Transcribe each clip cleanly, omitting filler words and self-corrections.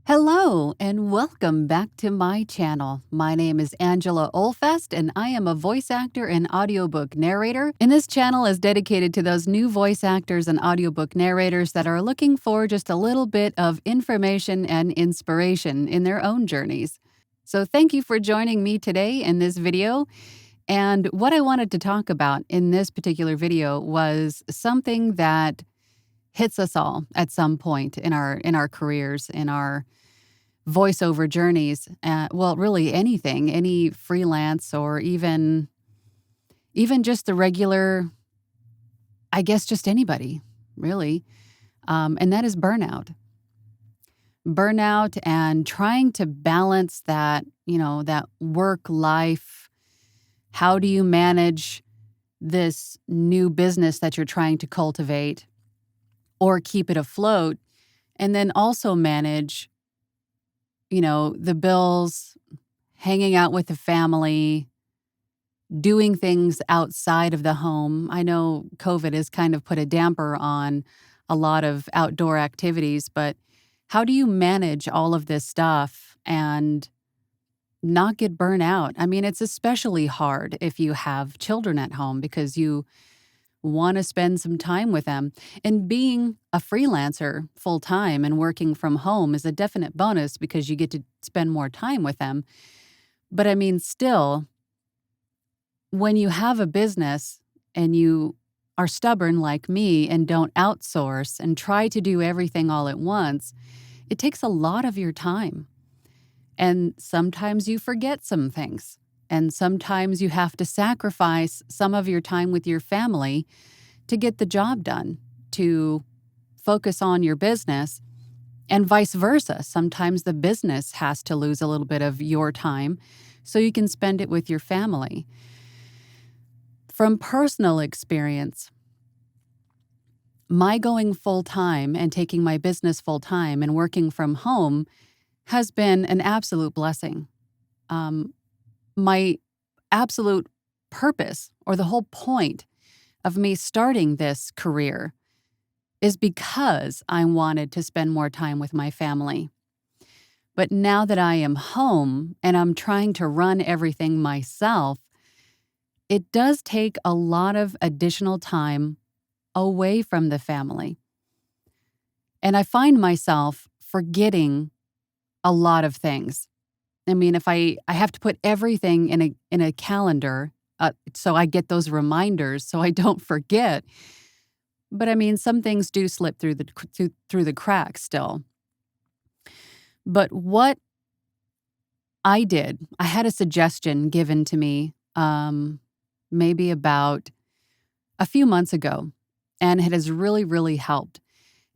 Hello and welcome back to my channel. My name is Angela Olfest and I am a voice actor and audiobook narrator. And this channel is dedicated to those new voice actors and audiobook narrators that are looking for just a little bit of information and inspiration in their own journeys. So thank you for joining me today in this video. And what I wanted to talk about in this particular video was something that hits us all at some point in our careers, in our voiceover journeys. Well, really anything, any freelance or even just the regular, I guess just anybody, really. And that is burnout. Burnout and trying to balance that, that work life. How do you manage this new business that you're trying to cultivate or keep it afloat, and then also manage, the bills, hanging out with the family, doing things outside of the home. I know COVID has kind of put a damper on a lot of outdoor activities, but how do you manage all of this stuff and not get burnt out? I mean, it's especially hard if you have children at home because you want to spend some time with them. And being a freelancer full time and working from home is a definite bonus because you get to spend more time with them. But I mean, still, when you have a business and you are stubborn like me and don't outsource and try to do everything all at once, it takes a lot of your time. And sometimes you forget some things. And sometimes you have to sacrifice some of your time with your family to get the job done, to focus on your business, and vice versa. Sometimes the business has to lose a little bit of your time so you can spend it with your family. From personal experience, my going full-time and taking my business full-time and working from home has been an absolute blessing. My absolute purpose, or the whole point of me starting this career, is because I wanted to spend more time with my family. But now that I am home and I'm trying to run everything myself, it does take a lot of additional time away from the family. And I find myself forgetting a lot of things. I mean, if I have to put everything in a calendar, so I get those reminders so I don't forget. But I mean, some things do slip through the cracks still. But what I did, I had a suggestion given to me maybe about a few months ago, and it has really, really helped.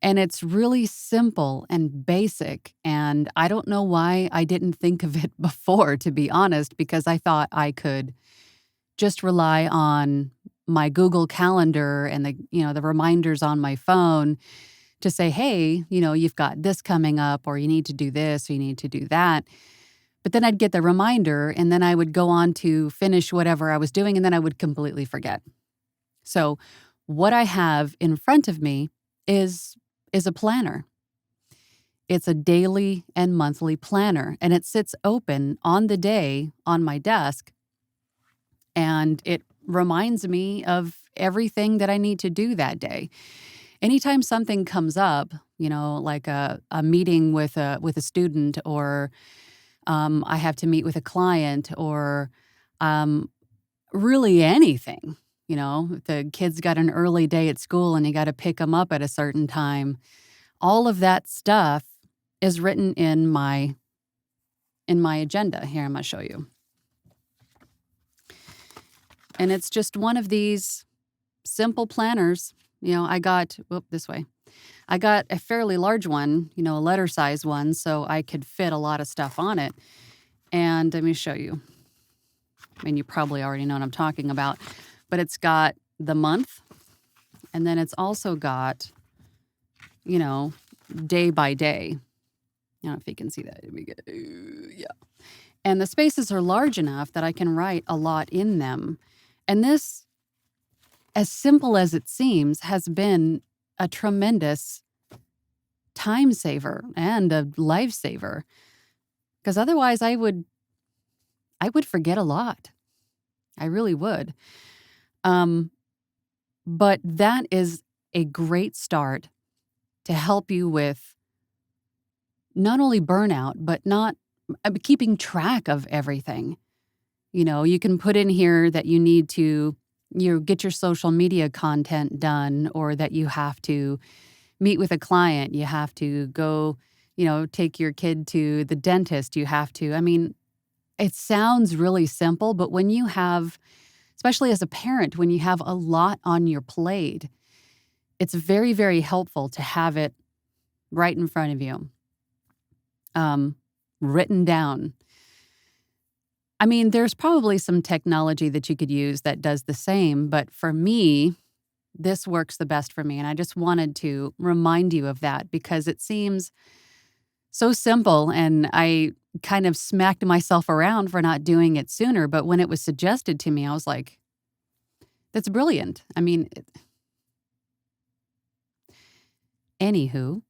And it's really simple and basic, and I don't know why I didn't think of it before, to be honest, because I thought I could just rely on my Google Calendar and the reminders on my phone to say, hey, you've got this coming up, or you need to do this, or you need to do that. But then I'd get the reminder, and then I would go on to finish whatever I was doing, and then I would completely forget. So what I have in front of me is a planner. It's a daily and monthly planner, and it sits open on the day on my desk, and it reminds me of everything that I need to do that day. Anytime something comes up, like a meeting with a student, or I have to meet with a client, or really anything. The kid's got an early day at school and you got to pick them up at a certain time. All of that stuff is written in my agenda. Here, I'm going to show you. And it's just one of these simple planners. I got a fairly large one, a letter size one, so I could fit a lot of stuff on it. And let me show you. I mean, you probably already know what I'm talking about, but it's got the month, and then it's also got, day by day. I don't know if you can see that. Yeah. And the spaces are large enough that I can write a lot in them. And this, as simple as it seems, has been a tremendous time saver and a lifesaver. Because otherwise I would forget a lot. I really would. Um, but that is a great start to help you with not only burnout, but not keeping track of everything. You can put in here that you need to get your social media content done, or that you have to meet with a client, you have to go, take your kid to the dentist, you have to. I mean, it sounds really simple, but when you have, especially as a parent, when you have a lot on your plate, it's very, very helpful to have it right in front of you, written down. I mean, there's probably some technology that you could use that does the same, but for me, this works the best for me. And I just wanted to remind you of that because it seems so simple, and I kind of smacked myself around for not doing it sooner. But when it was suggested to me, I was like, that's brilliant. I mean, anywho,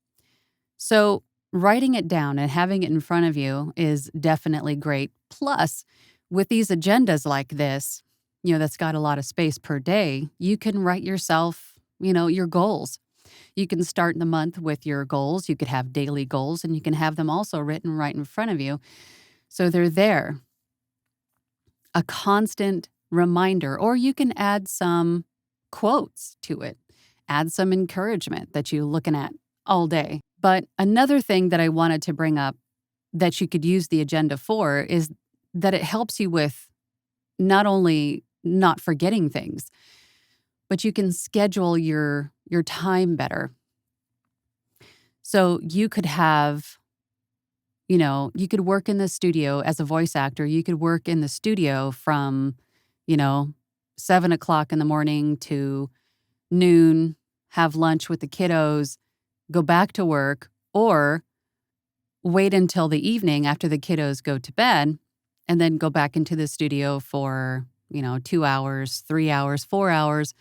so writing it down and having it in front of you is definitely great. Plus, with these agendas like this, that's got a lot of space per day, you can write yourself, your goals. You can start the month with your goals. You could have daily goals, and you can have them also written right in front of you. So they're there, a constant reminder, or you can add some quotes to it, add some encouragement that you're looking at all day. But another thing that I wanted to bring up that you could use the agenda for is that it helps you with not only not forgetting things, but you can schedule your time better. So you could have, you could work in the studio as a voice actor. You could work in the studio from, you know, 7 o'clock in the morning to noon, have lunch with the kiddos, go back to work, or wait until the evening after the kiddos go to bed and then go back into the studio for, 2 hours, 3 hours, 4 hours.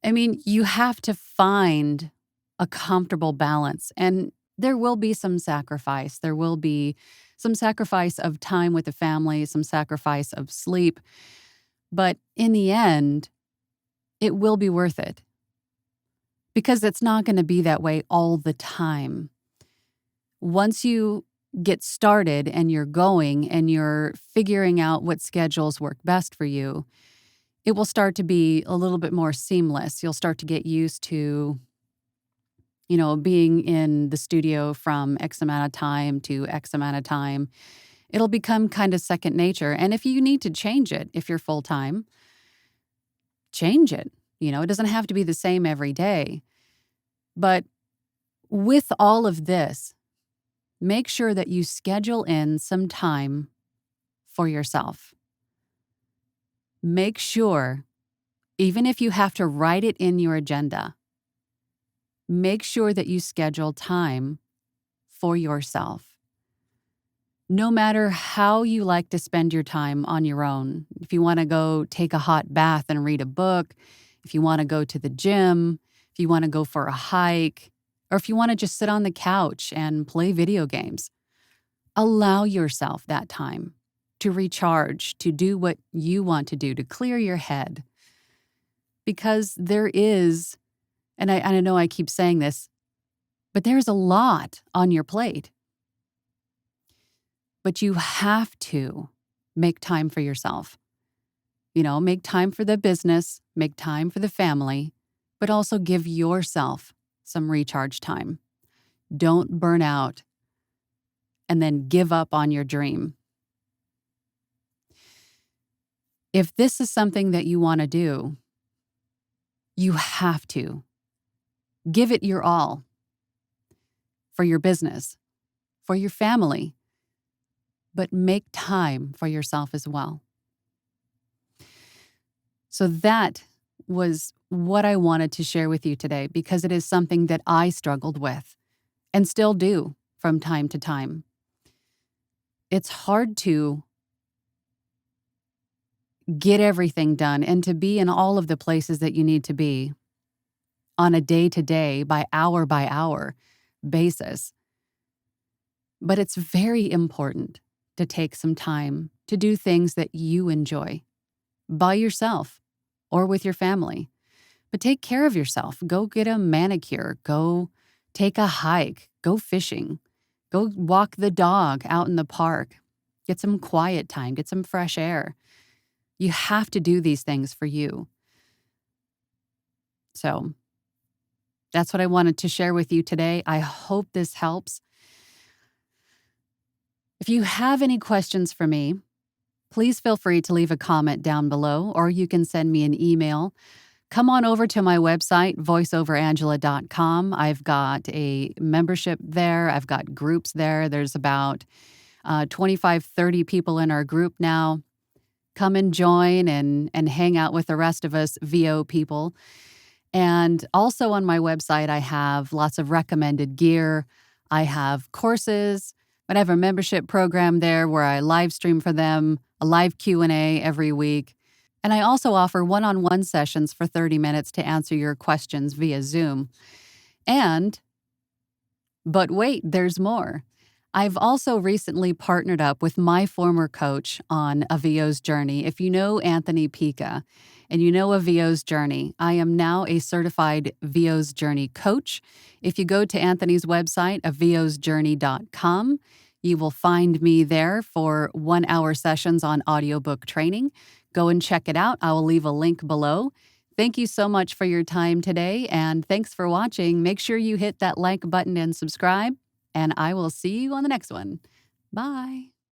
I mean, you have to find a comfortable balance, and there will be some sacrifice. There will be some sacrifice of time with the family, some sacrifice of sleep. But in the end, it will be worth it because it's not going to be that way all the time. Once you get started and you're going and you're figuring out what schedules work best for you, it will start to be a little bit more seamless. You'll start to get used to, being in the studio from X amount of time to X amount of time. It'll become kind of second nature. And if you need to change it, if you're full time, change it. It doesn't have to be the same every day. But with all of this, make sure that you schedule in some time for yourself. Make sure, even if you have to write it in your agenda, make sure that you schedule time for yourself. No matter how you like to spend your time on your own, if you want to go take a hot bath and read a book, if you want to go to the gym, if you want to go for a hike, or if you want to just sit on the couch and play video games, allow yourself that time to recharge, to do what you want to do, to clear your head. Because there is, and I know I keep saying this, but there's a lot on your plate. But you have to make time for yourself. Make time for the business, make time for the family, but also give yourself some recharge time. Don't burn out and then give up on your dream. If this is something that you want to do, you have to give it your all for your business, for your family, but make time for yourself as well. So that was what I wanted to share with you today because it is something that I struggled with and still do from time to time. It's hard to get everything done and to be in all of the places that you need to be on a day-to-day, by hour, basis. But it's very important to take some time to do things that you enjoy by yourself or with your family. But take care of yourself. Go get a manicure. Go take a hike. Go fishing. Go walk the dog out in the park. Get some quiet time. Get some fresh air. You have to do these things for you. So that's what I wanted to share with you today. I hope this helps. If you have any questions for me, please feel free to leave a comment down below, or you can send me an email. Come on over to my website, voiceoverangela.com. I've got a membership there. I've got groups there. There's about 25, 30 people in our group now. Come and join and hang out with the rest of us VO people. And also on my website, I have lots of recommended gear. I have courses, but I have a membership program there where I live stream for them, a live Q&A every week. And I also offer one-on-one sessions for 30 minutes to answer your questions via Zoom. But wait, there's more. I've also recently partnered up with my former coach on a VO's journey. If you know Anthony Pica and you know a VO's journey, I am now a certified VO's journey coach. If you go to Anthony's website, avosjourney.com, you will find me there for 1-hour sessions on audiobook training. Go and check it out. I will leave a link below. Thank you so much for your time today, and thanks for watching. Make sure you hit that like button and subscribe, and I will see you on the next one. Bye.